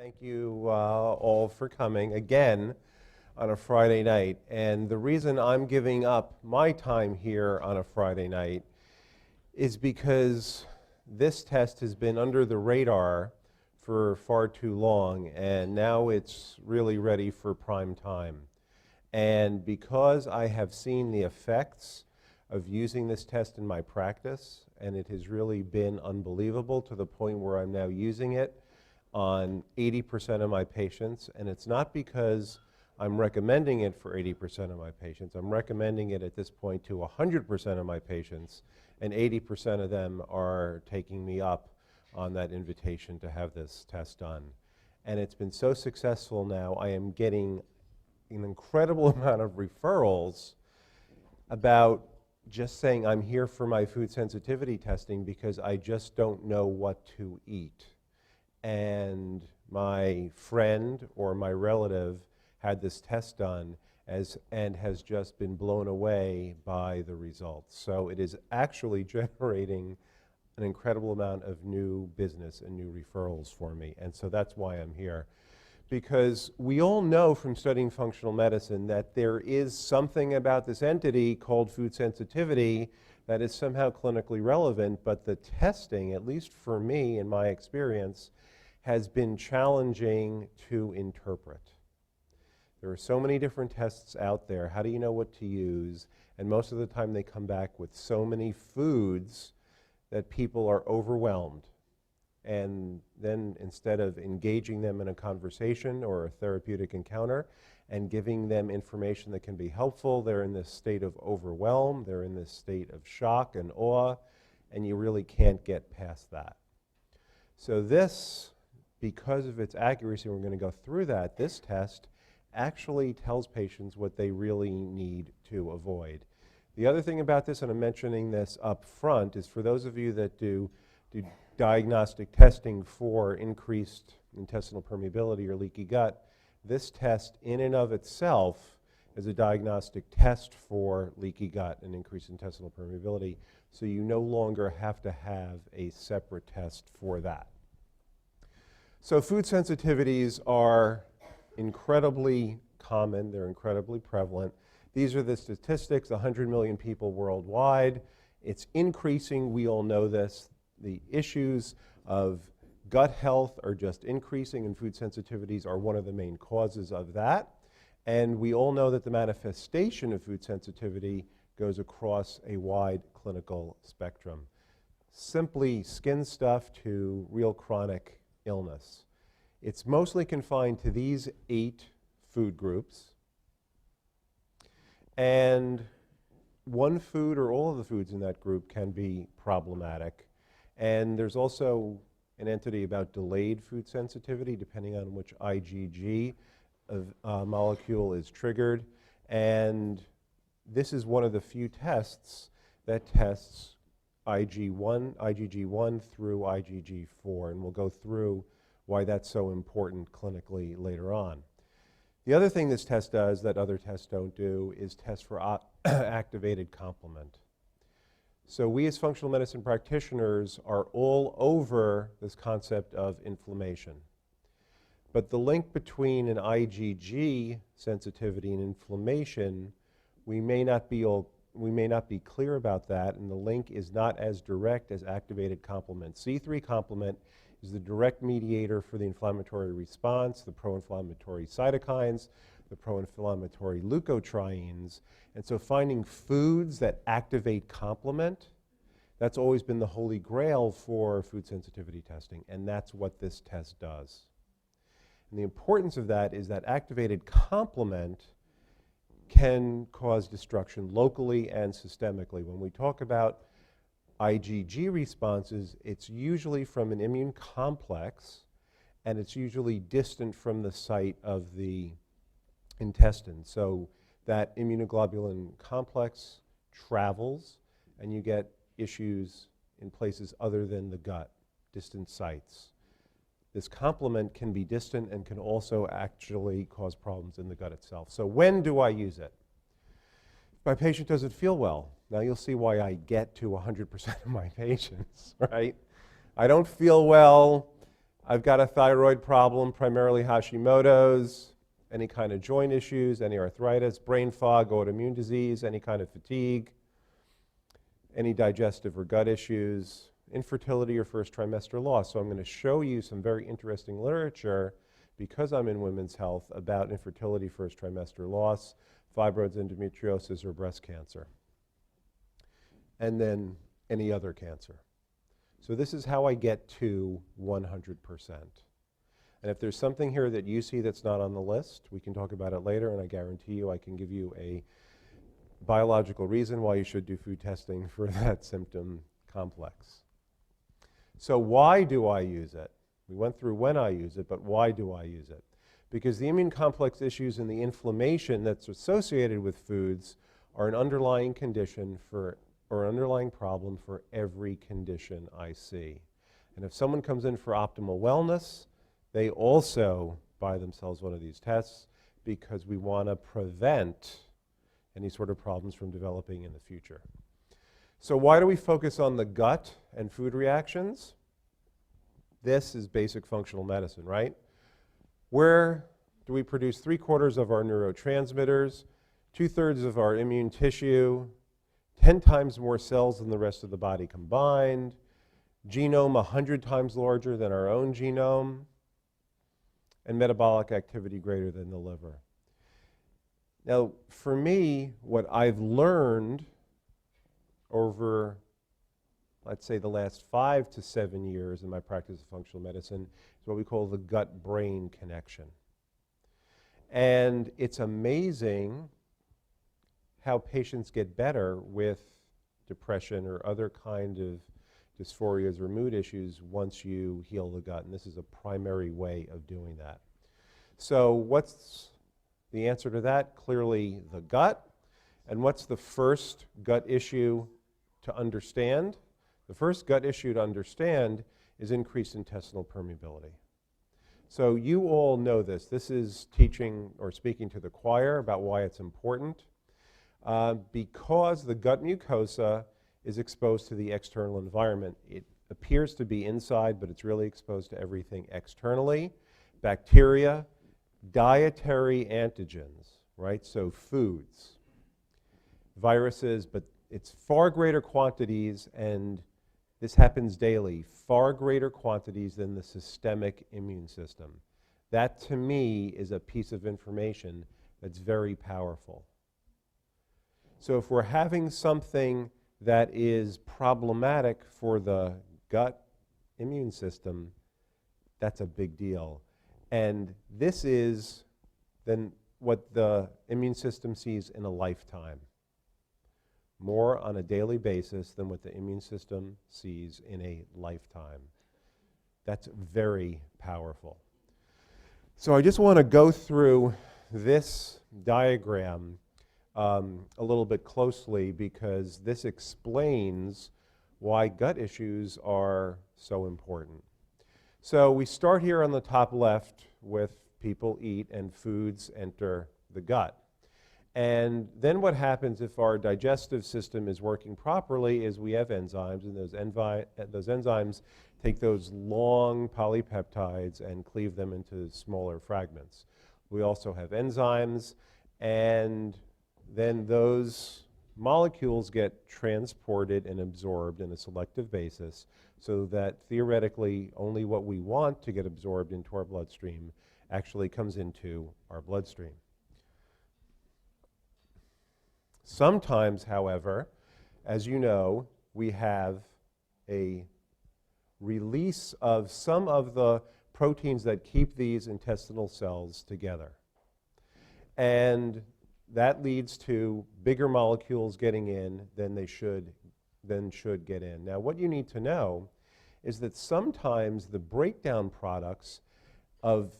Thank you all for coming again on a Friday night. And the reason I'm giving up my time here on a Friday night is because this test has been under the radar for far too long, and now it's really ready for prime time. And because I have seen the effects of using this test in my practice, and it has really been unbelievable to the point where I'm now using it on 80% of my patients, and it's not because I'm recommending it for 80% of my patients. I'm recommending it at this point to 100% of my patients, and 80% of them are taking me up on that invitation to have this test done. And it's been so successful now, I am getting an incredible amount of referrals about just saying I'm here for my food sensitivity testing because I just don't know what to eat. And my friend or my relative had this test done and has just been blown away by the results. So it is actually generating an incredible amount of new business and new referrals for me. And so that's why I'm here. Because we all know from studying functional medicine that there is something about this entity called food sensitivity that is somehow clinically relevant, but the testing, at least for me in my experience, has been challenging to interpret. There are so many different tests out there. How do you know what to use? And most of the time they come back with so many foods that people are overwhelmed. And then instead of engaging them in a conversation or a therapeutic encounter and giving them information that can be helpful, they're in this state of overwhelm, they're in this state of shock and awe, and you really can't get past that. So this, because of its accuracy, we're going to go through that, this test actually tells patients what they really need to avoid. The other thing about this, and I'm mentioning this up front, is for those of you that do diagnostic testing for increased intestinal permeability or leaky gut, this test in and of itself is a diagnostic test for leaky gut and increased intestinal permeability, so you no longer have to have a separate test for that. So food sensitivities are incredibly common, they're incredibly prevalent. These are the statistics, 100 million people worldwide. It's increasing, we all know this. The issues of gut health are just increasing, and food sensitivities are one of the main causes of that. And we all know that the manifestation of food sensitivity goes across a wide clinical spectrum. Simply skin stuff to real chronic illness. It's mostly confined to these 8 food groups. And one food or all of the foods in that group can be problematic. And there's also an entity about delayed food sensitivity, depending on which IgG molecule is triggered. And this is one of the few tests that tests IgG1 through IgG4, and we'll go through why that's so important clinically later on. The other thing this test does that other tests don't do is test for activated complement. So we as functional medicine practitioners are all over this concept of inflammation. But the link between an IgG sensitivity and inflammation, we may not be clear about that, and the link is not as direct as activated complement. C3 complement is the direct mediator for the inflammatory response, the pro-inflammatory cytokines, the pro-inflammatory leukotrienes. And so finding foods that activate complement, that's always been the holy grail for food sensitivity testing, and that's what this test does. And the importance of that is that activated complement can cause destruction locally and systemically. When we talk about IgG responses, it's usually from an immune complex, and it's usually distant from the site of the intestine. So that immunoglobulin complex travels, and you get issues in places other than the gut, distant sites. This complement can be distant and can also actually cause problems in the gut itself. So when do I use it? If my patient doesn't feel well, now you'll see why I get to 100% of my patients, right? I don't feel well, I've got a thyroid problem, primarily Hashimoto's, any kind of joint issues, any arthritis, brain fog, autoimmune disease, any kind of fatigue, any digestive or gut issues, infertility or first trimester loss. So I'm going to show you some very interesting literature, because I'm in women's health, about infertility, first trimester loss, fibroids, endometriosis, or breast cancer, and then any other cancer. So this is how I get to 100%. And if there's something here that you see that's not on the list, we can talk about it later, and I guarantee you I can give you a biological reason why you should do food testing for that symptom complex. So why do I use it? We went through when I use it, but why do I use it? Because the immune complex issues and the inflammation that's associated with foods are an underlying condition for, or underlying problem for every condition I see. And if someone comes in for optimal wellness, they also buy themselves one of these tests, because we want to prevent any sort of problems from developing in the future. So why do we focus on the gut and food reactions? This is basic functional medicine, right? Where do we produce 3/4 of our neurotransmitters, 2/3 of our immune tissue, 10 times more cells than the rest of the body combined, genome 100 times larger than our own genome, and metabolic activity greater than the liver. Now, for me, what I've learned over, let's say, the last 5 to 7 years in my practice of functional medicine is what we call the gut-brain connection. And it's amazing how patients get better with depression or other kind of dysphorias or mood issues once you heal the gut. And this is a primary way of doing that. So what's the answer to that? Clearly the gut. And what's the first gut issue to understand? The first gut issue to understand is increased intestinal permeability. So you all know this. This is teaching or speaking to the choir about why it's important. Because the gut mucosa is exposed to the external environment. It appears to be inside, but it's really exposed to everything externally. Bacteria, dietary antigens, right? So foods, viruses, but it's far greater quantities, and this happens daily, far greater quantities than the systemic immune system. That, to me, is a piece of information that's very powerful. So if we're having something that is problematic for the gut immune system, that's a big deal. And this is then what the immune system sees in a lifetime. More on a daily basis than what the immune system sees in a lifetime. That's very powerful. So I just want to go through this diagram a little bit closely, because this explains why gut issues are so important. So we start here on the top left with people eat and foods enter the gut. And then what happens if our digestive system is working properly is we have enzymes, and those enzymes take those long polypeptides and cleave them into smaller fragments. We also have enzymes, and then those molecules get transported and absorbed in a selective basis, so that theoretically only what we want to get absorbed into our bloodstream actually comes into our bloodstream. Sometimes, however, as you know, we have a release of some of the proteins that keep these intestinal cells together. And that leads to bigger molecules getting in than should get in. Now, what you need to know is that sometimes the breakdown products of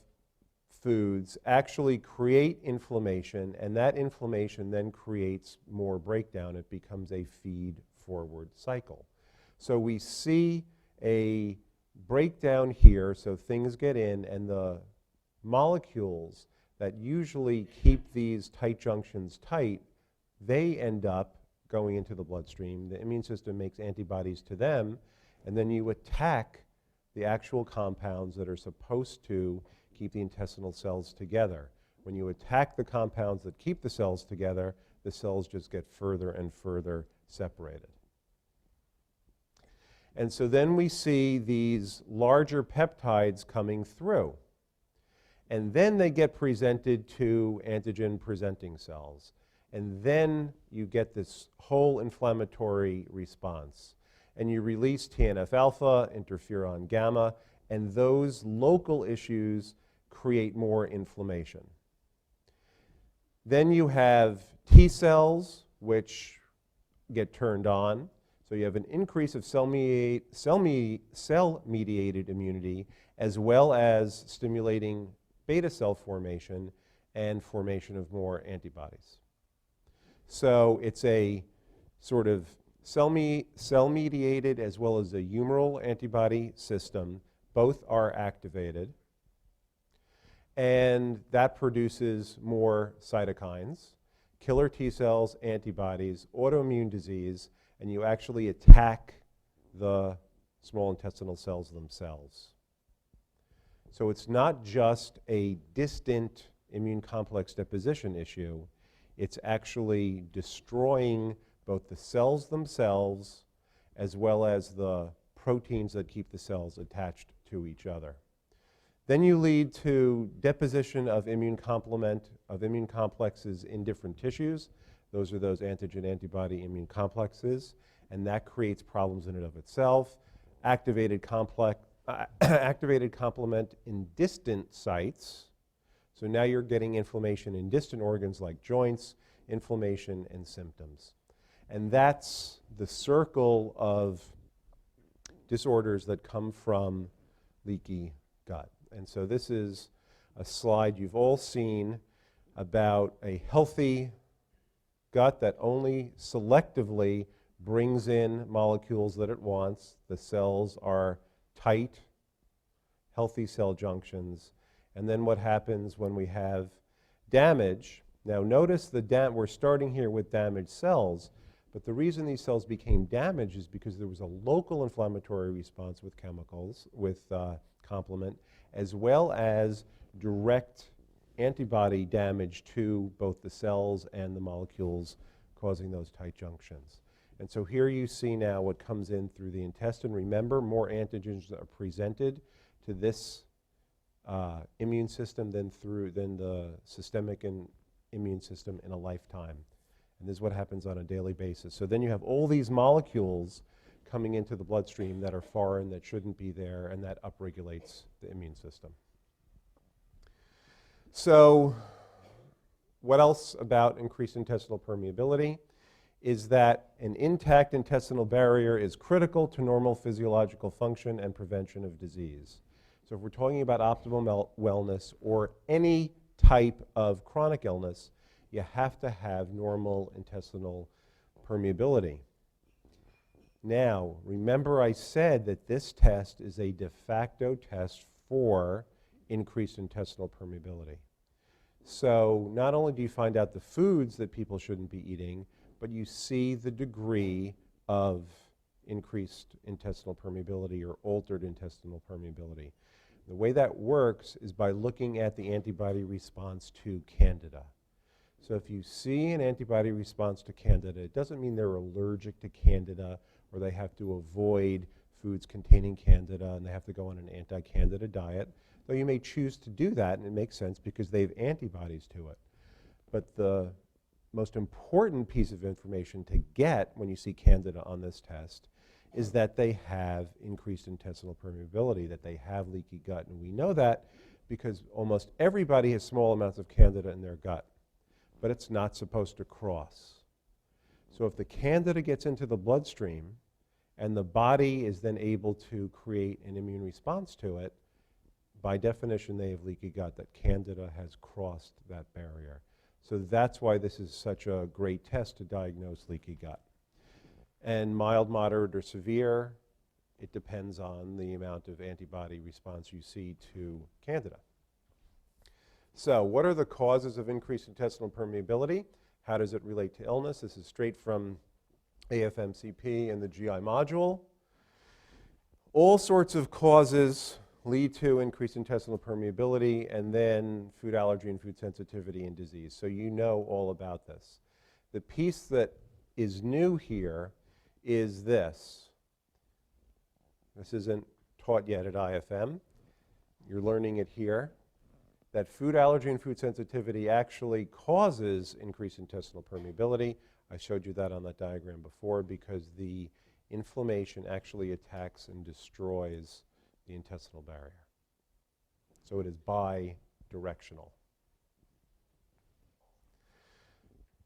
foods actually create inflammation, and that inflammation then creates more breakdown. It becomes a feed-forward cycle. So we see a breakdown here, so things get in, and the molecules that usually keep these tight junctions tight, they end up going into the bloodstream. The immune system makes antibodies to them, and then you attack the actual compounds that are supposed to keep the intestinal cells together. When you attack the compounds that keep the cells together, the cells just get further and further separated. And so then we see these larger peptides coming through. And then they get presented to antigen-presenting cells. And then you get this whole inflammatory response. And you release TNF-alpha, interferon gamma, and those local issues create more inflammation. Then you have T cells, which get turned on. So you have an increase of cell-mediated immunity, as well as stimulating beta cell formation and formation of more antibodies. So it's a sort of cell-mediated as well as a humoral antibody system. Both are activated. And that produces more cytokines, killer T cells, antibodies, autoimmune disease, and you actually attack the small intestinal cells themselves. So it's not just a distant immune complex deposition issue, it's actually destroying both the cells themselves as well as the proteins that keep the cells attached to each other. Then you lead to deposition of immune complexes in different tissues. Those are those antigen-antibody immune complexes, and that creates problems in and of itself. Activated complement in distant sites. So now you're getting inflammation in distant organs like joints, inflammation, and symptoms. And that's the circle of disorders that come from leaky gut. And so this is a slide you've all seen about a healthy gut that only selectively brings in molecules that it wants. The cells are tight, healthy cell junctions. And then what happens when we have damage? Now notice we're starting here with damaged cells, but the reason these cells became damaged is because there was a local inflammatory response with chemicals, with complement, as well as direct antibody damage to both the cells and the molecules causing those tight junctions. And so here you see now what comes in through the intestine. Remember, more antigens are presented to this immune system than the systemic immune system in a lifetime. And this is what happens on a daily basis. So then you have all these molecules coming into the bloodstream that are foreign, that shouldn't be there, and that upregulates the immune system. So what else about increased intestinal permeability is that an intact intestinal barrier is critical to normal physiological function and prevention of disease. So if we're talking about optimal wellness or any type of chronic illness, you have to have normal intestinal permeability. Now, remember I said that this test is a de facto test for increased intestinal permeability. So not only do you find out the foods that people shouldn't be eating, but you see the degree of increased intestinal permeability or altered intestinal permeability. The way that works is by looking at the antibody response to Candida. So if you see an antibody response to Candida, it doesn't mean they're allergic to Candida or they have to avoid foods containing Candida and they have to go on an anti-Candida diet, though you may choose to do that, and it makes sense because they have antibodies to it. But the most important piece of information to get when you see Candida on this test is that they have increased intestinal permeability, that they have leaky gut. And we know that because almost everybody has small amounts of Candida in their gut, but it's not supposed to cross. So if the Candida gets into the bloodstream and the body is then able to create an immune response to it, by definition they have leaky gut, that Candida has crossed that barrier. So that's why this is such a great test to diagnose leaky gut. And mild, moderate, or severe, it depends on the amount of antibody response you see to Candida. So what are the causes of increased intestinal permeability? How does it relate to illness? This is straight from AFMCP and the GI module. All sorts of causes lead to increased intestinal permeability, and then food allergy and food sensitivity and disease. So you know all about this. The piece that is new here is this. This isn't taught yet at IFM. You're learning it here, that food allergy and food sensitivity actually causes increased intestinal permeability. I showed you that on that diagram before because the inflammation actually attacks and destroys the intestinal barrier. So it is bi-directional.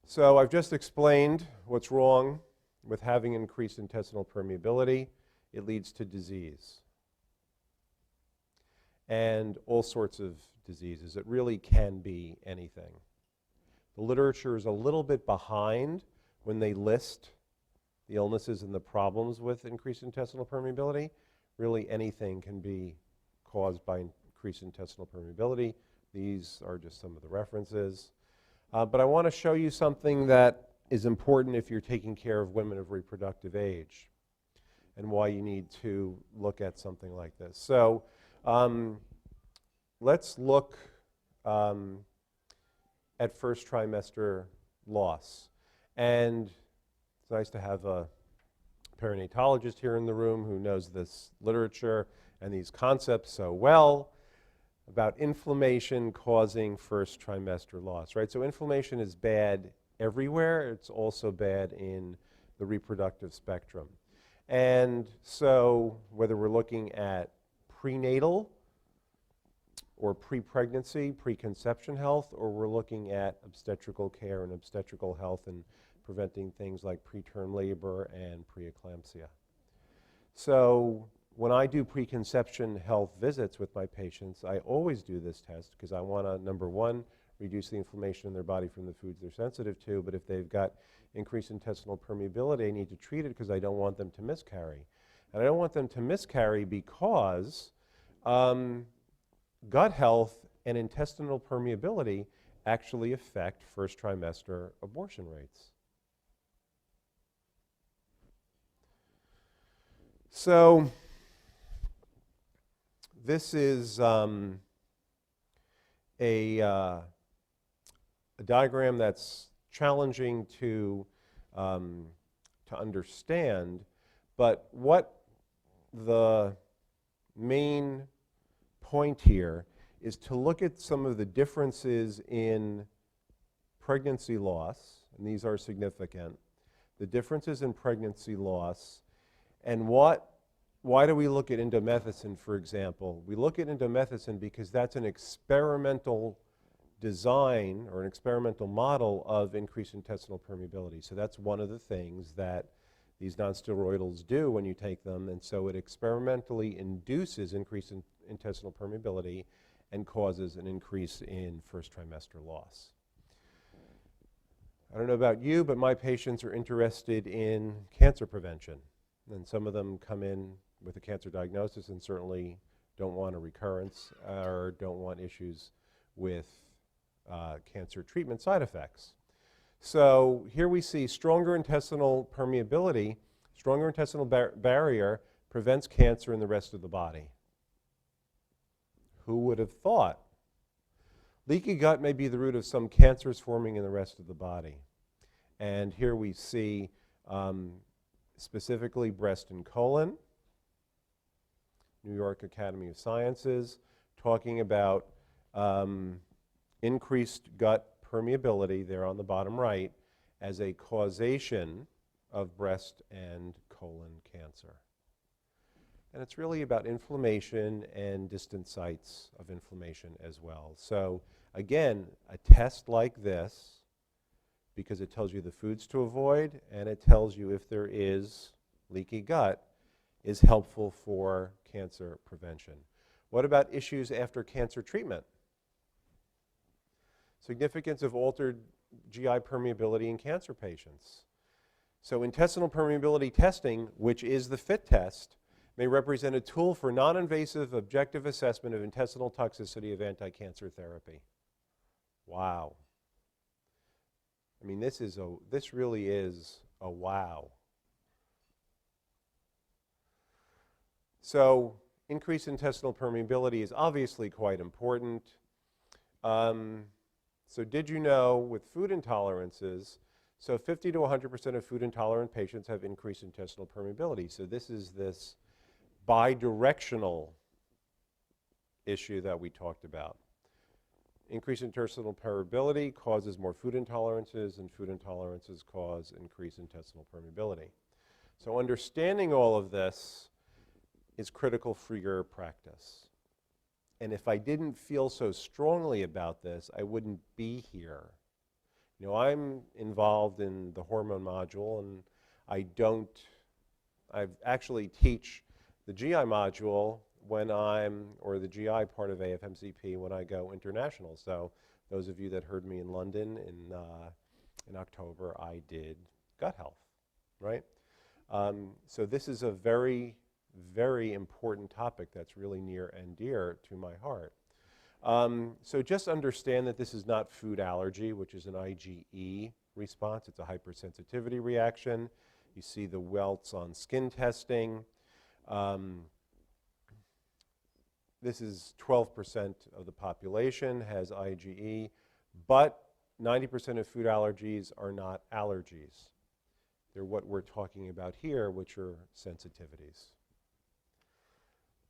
So I've just explained what's wrong with having increased intestinal permeability. It leads to disease and all sorts of diseases. It really can be anything. The literature is a little bit behind when they list the illnesses and the problems with increased intestinal permeability. Really anything can be caused by increased intestinal permeability. These are just some of the references. But I want to show you something that is important if you're taking care of women of reproductive age and why you need to look at something like this. So let's look at first trimester loss. And it's nice to have a perinatologist here in the room who knows this literature and these concepts so well about inflammation causing first trimester loss, right? So inflammation is bad everywhere. It's also bad in the reproductive spectrum. And so whether we're looking at prenatal or pre-pregnancy, preconception health, or we're looking at obstetrical care and obstetrical health and preventing things like preterm labor and preeclampsia. So when I do preconception health visits with my patients, I always do this test because I want to, number one, reduce the inflammation in their body from the foods they're sensitive to, but if they've got increased intestinal permeability, I need to treat it because I don't want them to miscarry. And I don't want them to miscarry because gut health and intestinal permeability actually affect first trimester abortion rates. So this is a diagram that's challenging to understand, but what the main point here is to look at some of the differences in pregnancy loss, and these are significant, the differences in pregnancy loss, and why do we look at indomethacin, for example? We look at indomethacin because that's an experimental design or an experimental model of increased intestinal permeability. So that's one of the things that these nonsteroidals do when you take them, and so it experimentally induces increased intestinal permeability and causes an increase in first trimester loss. I don't know about you, but my patients are interested in cancer prevention, and some of them come in with a cancer diagnosis and certainly don't want a recurrence or don't want issues with cancer treatment side effects. So here we see stronger intestinal permeability, stronger intestinal barrier prevents cancer in the rest of the body. Who would have thought? Leaky gut may be the root of some cancers forming in the rest of the body. And here we see specifically breast and colon, New York Academy of Sciences, talking about increased gut permeability there on the bottom right as a causation of breast and colon cancer. And it's really about inflammation and distant sites of inflammation as well. So again, a test like this, because it tells you the foods to avoid and it tells you if there is leaky gut, is helpful for cancer prevention. What about issues after cancer treatment? Significance of altered GI permeability in cancer patients. So intestinal permeability testing, which is the FIT test, may represent a tool for non-invasive objective assessment of intestinal toxicity of anti-cancer therapy. Wow. I mean, this really is a wow. So increased intestinal permeability is obviously quite important. So did you know with food intolerances, so 50 to 100% of food intolerant patients have increased intestinal permeability. So this is this bidirectional issue that we talked about. Increased intestinal permeability causes more food intolerances, and food intolerances cause increased intestinal permeability. So understanding all of this is critical for your practice. And if I didn't feel so strongly about this, I wouldn't be here. You know, I'm involved in the hormone module, and I actually teach the GI module when or the GI part of AFMCP when I go international. So those of you that heard me in London in October, I did gut health, right? So this is a very, very important topic that's really near and dear to my heart. So just understand that this is not food allergy, which is an IgE response. It's a hypersensitivity reaction. You see the welts on skin testing. This is 12% of the population has IgE, but 90% of food allergies are not allergies. They're what we're talking about here, which are sensitivities.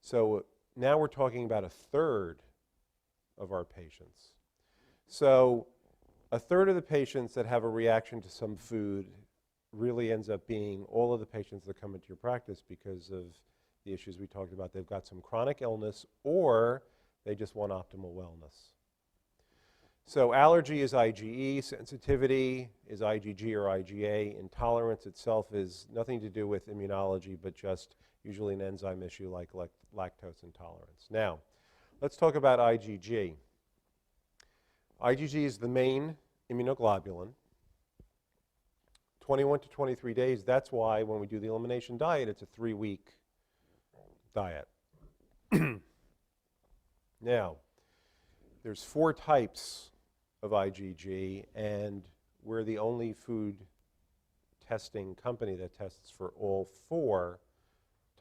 So now we're talking about a third of our patients. So a third of the patients that have a reaction to some food really ends up being all of the patients that come into your practice because of the issues we talked about. They've got some chronic illness, or they just want optimal wellness. So allergy is IgE, sensitivity is IgG or IgA. Intolerance itself is nothing to do with immunology, but just usually an enzyme issue like lactose intolerance. Now, let's talk about IgG. IgG is the main immunoglobulin. 21 to 23 days, that's why when we do the elimination diet, it's a 3-week diet. Now, there's 4 types of IgG, and we're the only food testing company that tests for all 4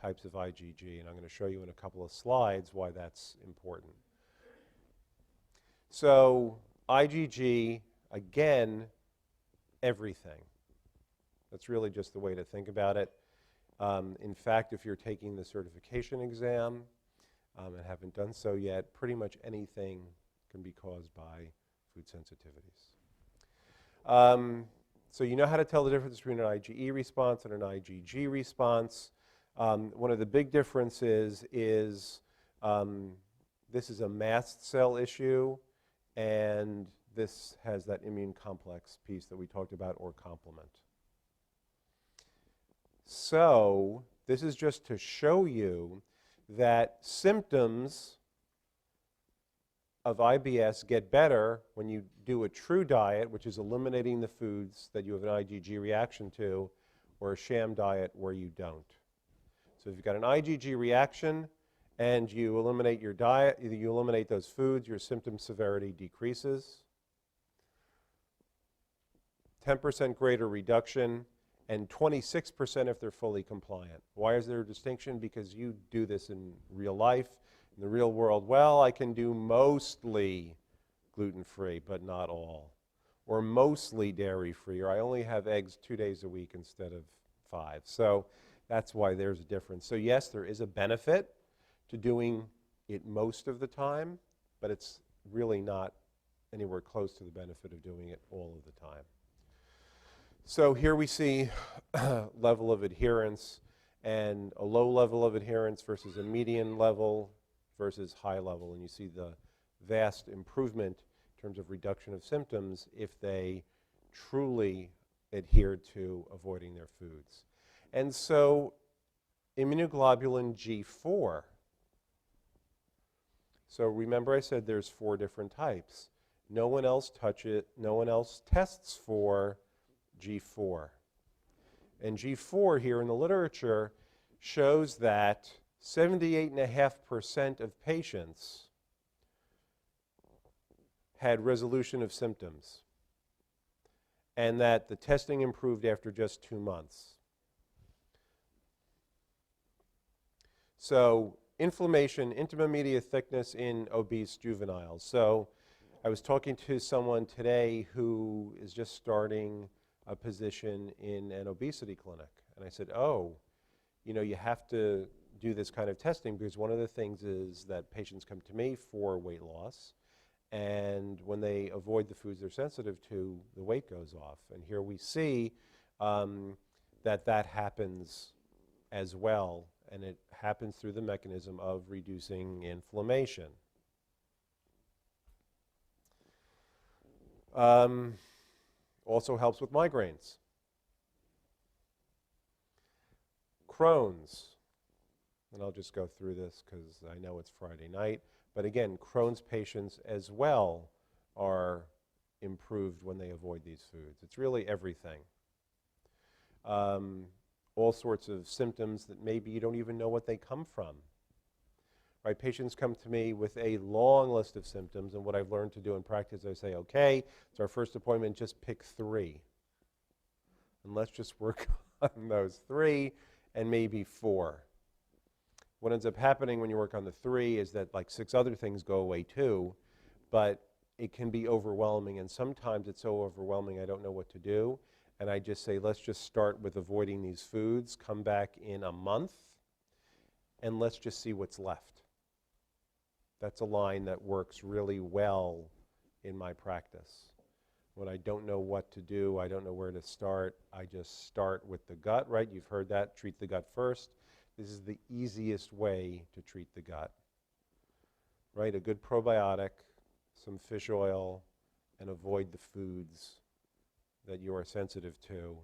types of IgG, and I'm going to show you in a couple of slides why that's important. So IgG, again, everything. That's really just the way to think about it. In fact, if you're taking the certification exam and haven't done so yet, pretty much anything can be caused by food sensitivities. So you know how to tell the difference between an IgE response and an IgG response. One of the big differences is this is a mast cell issue, and this has that immune complex piece that we talked about, or complement. So this is just to show you that symptoms of IBS get better when you do a true diet, which is eliminating the foods that you have an IgG reaction to, or a sham diet where you don't. So if you've got an IgG reaction and you eliminate your diet, you eliminate those foods, your symptom severity decreases. 10% greater reduction, and 26% if they're fully compliant. Why is there a distinction? Because you do this in real life, in the real world. Well, I can do mostly gluten-free, but not all. Or mostly dairy-free, or I only have eggs 2 days a week instead of 5. So that's why there's a difference. So yes, there is a benefit to doing it most of the time, but it's really not anywhere close to the benefit of doing it all of the time. So here we see level of adherence, and a low level of adherence versus a median level versus high level. And you see the vast improvement in terms of reduction of symptoms if they truly adhere to avoiding their foods. And so immunoglobulin G4. So remember I said there's 4 different types. No one else tests for G4. And G4 here in the literature shows that 78.5% of patients had resolution of symptoms, and that the testing improved after just 2 months. So inflammation, intima media thickness in obese juveniles. So I was talking to someone today who is just starting a position in an obesity clinic. And I said, oh, you know, you have to do this kind of testing because one of the things is that patients come to me for weight loss. And when they avoid the foods they're sensitive to, the weight goes off. And here we see that happens as well. And it happens through the mechanism of reducing inflammation. Also helps with migraines. Crohn's, and I'll just go through this because I know it's Friday night, but again, Crohn's patients as well are improved when they avoid these foods. It's really everything. All sorts of symptoms that maybe you don't even know what they come from. Right? Patients come to me with a long list of symptoms, and what I've learned to do in practice, I say, okay, it's our first appointment, just pick 3. And let's just work on those 3 and maybe 4. What ends up happening when you work on the 3 is that like 6 other things go away too, but it can be overwhelming, and sometimes it's so overwhelming I don't know what to do, and I just say, let's just start with avoiding these foods, come back in a month, and let's just see what's left. That's a line that works really well in my practice. When I don't know what to do, I don't know where to start, I just start with the gut, right? You've heard that, treat the gut first. This is the easiest way to treat the gut, right? A good probiotic, some fish oil, and avoid the foods that you are sensitive to,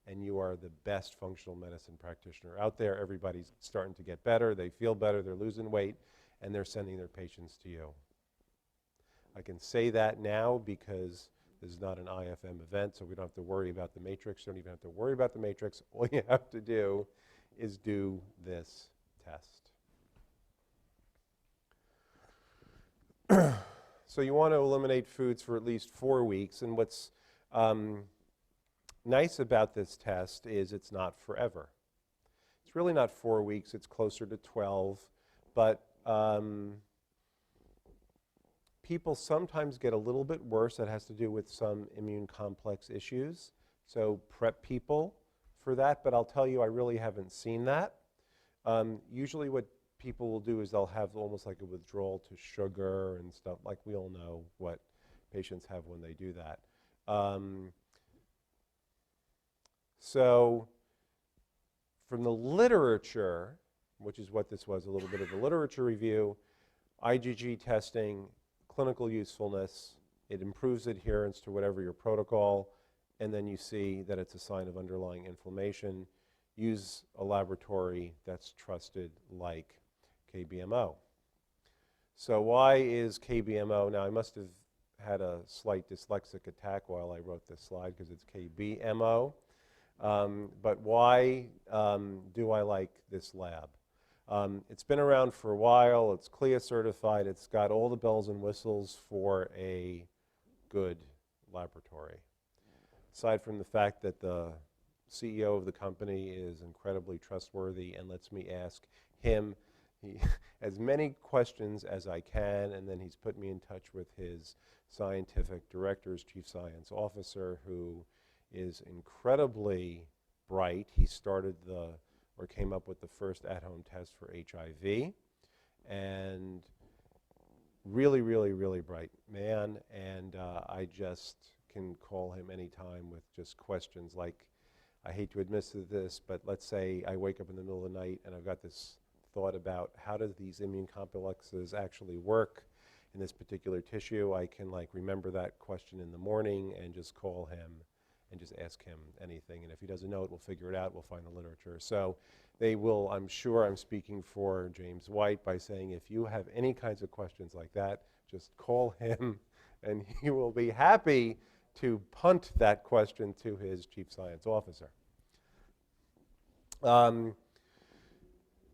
and you are the best functional medicine practitioner out there. Everybody's starting to get better, they feel better, they're losing weight, and they're sending their patients to you. I can say that now because this is not an IFM event, so we don't have to worry about the matrix. You don't even have to worry about the matrix. All you have to do is do this test. So you want to eliminate foods for at least 4 weeks, and what's nice about this test is it's not forever. It's really not 4 weeks, it's closer to 12, but people sometimes get a little bit worse. That has to do with some immune complex issues. So prep people for that, but I'll tell you, I really haven't seen that. Usually what people will do is they'll have almost like a withdrawal to sugar and stuff, like we all know what patients have when they do that. So from the literature, which is what this was, a little bit of a literature review, IgG testing, clinical usefulness, it improves adherence to whatever your protocol, and then you see that it's a sign of underlying inflammation. Use a laboratory that's trusted like KBMO. So why is KBMO? Now I must have had a slight dyslexic attack while I wrote this slide because it's KBMO. But why do I like this lab? It's been around for a while, it's CLIA certified, it's got all the bells and whistles for a good laboratory. Aside from the fact that the CEO of the company is incredibly trustworthy and lets me ask him as many questions as I can, and then he's put me in touch with his scientific director, his chief science officer, who is incredibly bright. He started or came up with the first at-home test for HIV, and really, really, really bright man, and I just can call him anytime with just questions like, I hate to admit to this, but let's say I wake up in the middle of the night and I've got this thought about how do these immune complexes actually work in this particular tissue. I can like remember that question in the morning and just call him and just ask him anything. And if he doesn't know it, we'll figure it out. We'll find the literature. So they will, I'm sure I'm speaking for James White by saying if you have any kinds of questions like that, just call him and he will be happy to punt that question to his chief science officer.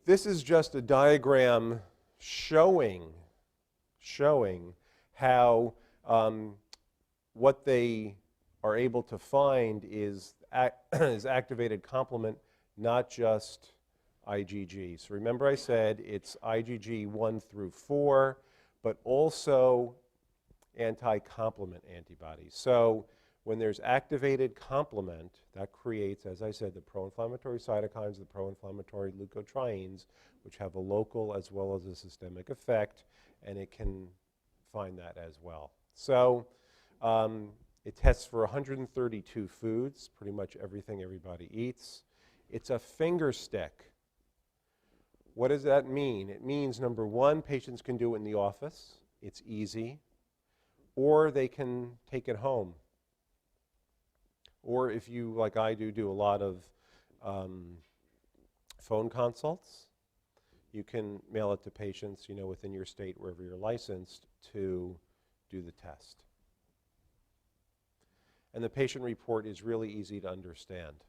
This is just a diagram showing how what they are able to find is activated complement, not just IgG. So remember I said it's IgG 1 through 4, but also anti-complement antibodies. So when there's activated complement, that creates, as I said, the pro-inflammatory cytokines, the pro-inflammatory leukotrienes, which have a local as well as a systemic effect, and it can find that as well. So it tests for 132 foods, pretty much everything everybody eats. It's a finger stick. What does that mean? It means, number one, patients can do it in the office. It's easy. Or they can take it home. Or if you, like I do a lot of phone consults, you can mail it to patients, within your state, wherever you're licensed, to do the test. And the patient report is really easy to understand.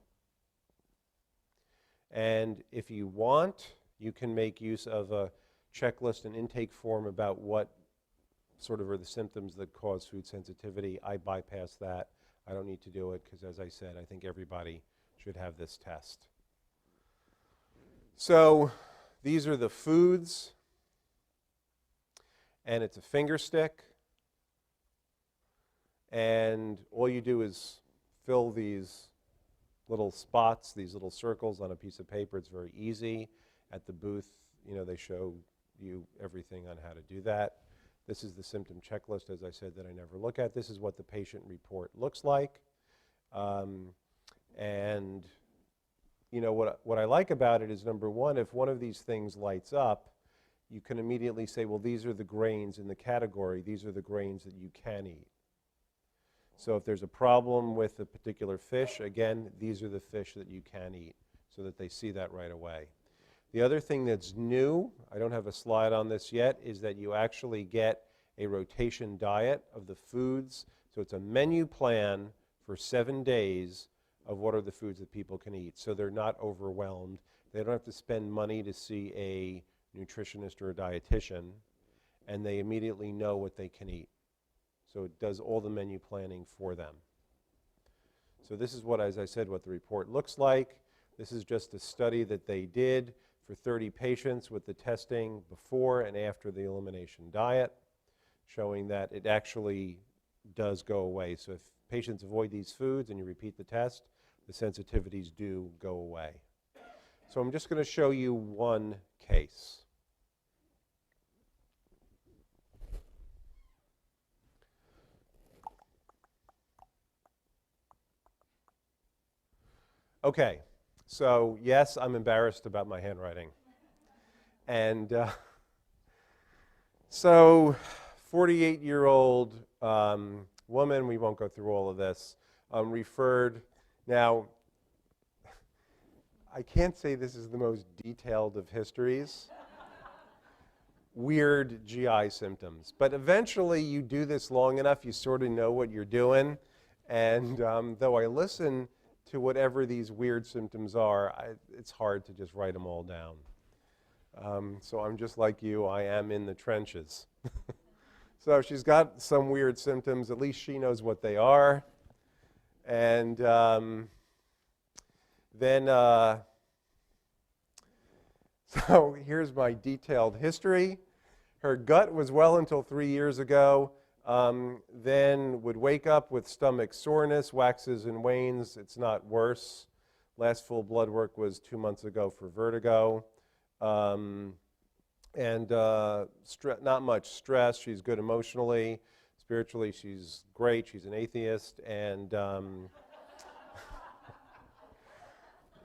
And if you want, you can make use of a checklist and intake form about what sort of are the symptoms that cause food sensitivity. I bypass that. I don't need to do it because, as I said, I think everybody should have this test. So these are the foods, and it's a finger stick. And all you do is fill these little spots, these little circles on a piece of paper. It's very easy. At the booth, they show you everything on how to do that. This is the symptom checklist, as I said, that I never look at. This is what the patient report looks like. And what I like about it is, number one, if one of these things lights up, you can immediately say, well, these are the grains in the category. These are the grains that you can eat. So if there's a problem with a particular fish, again, these are the fish that you can eat, so that they see that right away. The other thing that's new, I don't have a slide on this yet, is that you actually get a rotation diet of the foods. So it's a menu plan for 7 days of what are the foods that people can eat. So they're not overwhelmed. They don't have to spend money to see a nutritionist or a dietitian, and they immediately know what they can eat. So it does all the menu planning for them. So this is what, as I said, what the report looks like. This is just a study that they did for 30 patients with the testing before and after the elimination diet, showing that it actually does go away. So if patients avoid these foods and you repeat the test, the sensitivities do go away. So I'm just going to show you one case. Okay, so yes, I'm embarrassed about my handwriting. And so 48-year-old woman, we won't go through all of this, referred. Now, I can't say this is the most detailed of histories. Weird GI symptoms. But eventually you do this long enough, you sort of know what you're doing. And though I listen to whatever these weird symptoms are, it's hard to just write them all down. So I'm just like you, I am in the trenches. So she's got some weird symptoms, at least she knows what they are. And then, so here's my detailed history. Her gut was well until 3 years ago. Then would wake up with stomach soreness, waxes and wanes. It's not worse. Last full blood work was 2 months ago for vertigo. And not much stress. She's good emotionally. Spiritually, she's great. She's an atheist. And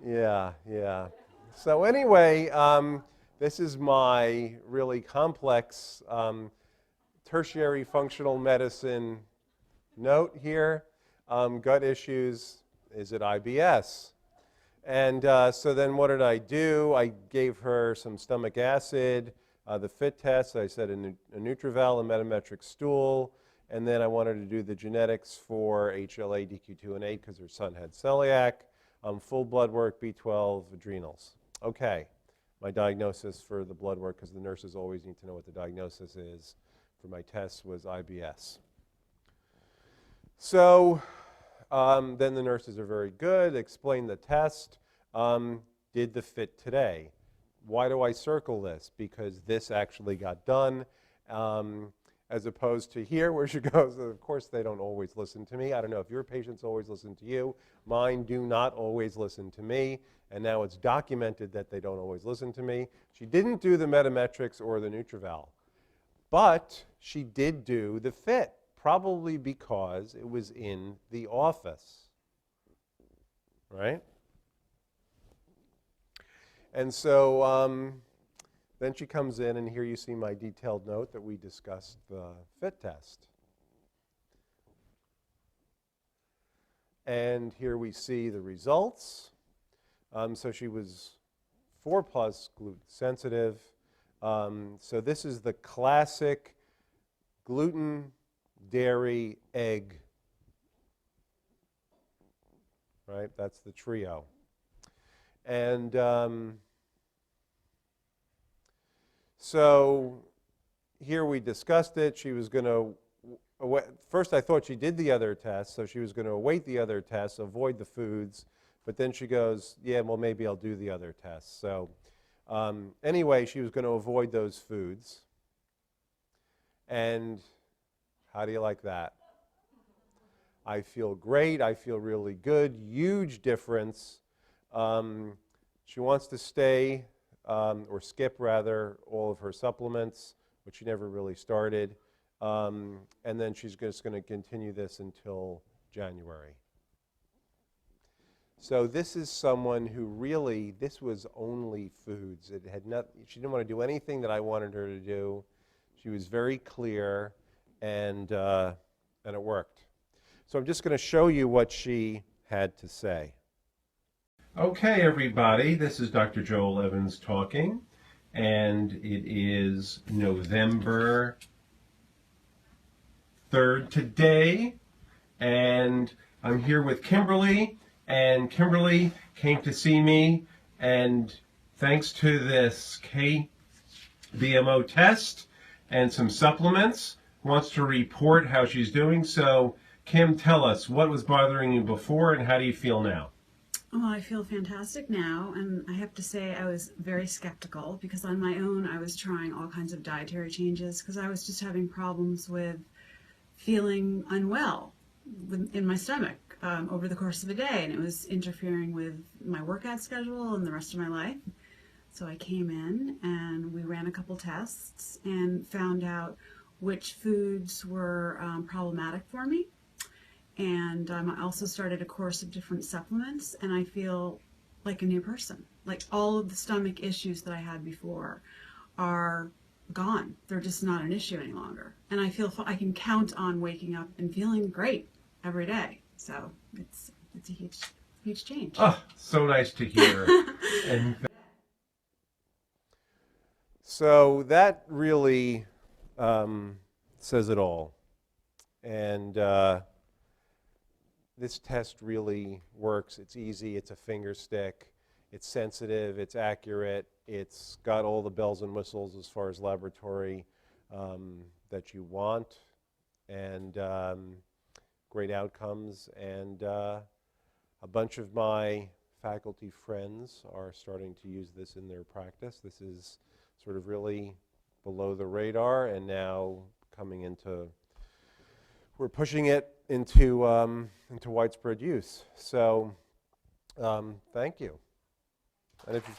yeah. So anyway, this is my really complex tertiary functional medicine note here. Gut issues, is it IBS? And so then what did I do? I gave her some stomach acid, the FIT test. I said a Nutrival, a metametric stool, and then I wanted to do the genetics for HLA, DQ2 and 8 because her son had celiac, full blood work, B12, adrenals. Okay, my diagnosis for the blood work, because the nurses always need to know what the diagnosis is, for my tests was IBS. So then the nurses are very good, explain the test, did the FIT today. Why do I circle this? Because this actually got done, as opposed to here where she goes, of course they don't always listen to me. I don't know if your patients always listen to you. Mine do not always listen to me, and now it's documented that they don't always listen to me. She didn't do the Metametrics or the Nutrival, but she did do the FIT, probably because it was in the office, right? And so then she comes in, and here you see my detailed note that we discussed the FIT test. And here we see the results. So she was 4+ gluten sensitive. So this is the classic gluten, dairy, egg, right? That's the trio. And so here we discussed it. She was going to, first I thought she did the other tests, so she was going to await the other tests, avoid the foods, but then she goes, yeah, well, maybe I'll do the other tests. So anyway, she was going to avoid those foods. And how do you like that? I feel great. I feel really good. Huge difference. She wants to stay, or skip rather, all of her supplements, which she never really started. And then she's just going to continue this until January. So this is someone who really, this was only foods. It had not, she didn't want to do anything that I wanted her to do. She was very clear, and it worked. So I'm just going to show you what she had to say. Okay, everybody, this is Dr. Joel Evans talking, and it is November 3rd today, and I'm here with Kimberly, and Kimberly came to see me, and thanks to this KBMO test and some supplements, wants to report how she's doing. So, Kim, tell us, what was bothering you before, and how do you feel now? Well, I feel fantastic now, and I have to say I was very skeptical because on my own I was trying all kinds of dietary changes because I was just having problems with feeling unwell in my stomach over the course of a day, and it was interfering with my workout schedule and the rest of my life. So I came in and we ran a couple tests and found out which foods were problematic for me. And I also started a course of different supplements, and I feel like a new person. Like all of the stomach issues that I had before are gone. They're just not an issue any longer. And I feel I can count on waking up and feeling great every day. So it's a huge change. Oh, so nice to hear. And so that really says it all. And this test really works. It's easy. It's a finger stick. It's sensitive. It's accurate. It's got all the bells and whistles as far as laboratory that you want, and great outcomes. And a bunch of my faculty friends are starting to use this in their practice. This is sort of really below the radar, and now coming into, we're pushing it into widespread use. So thank you. And if you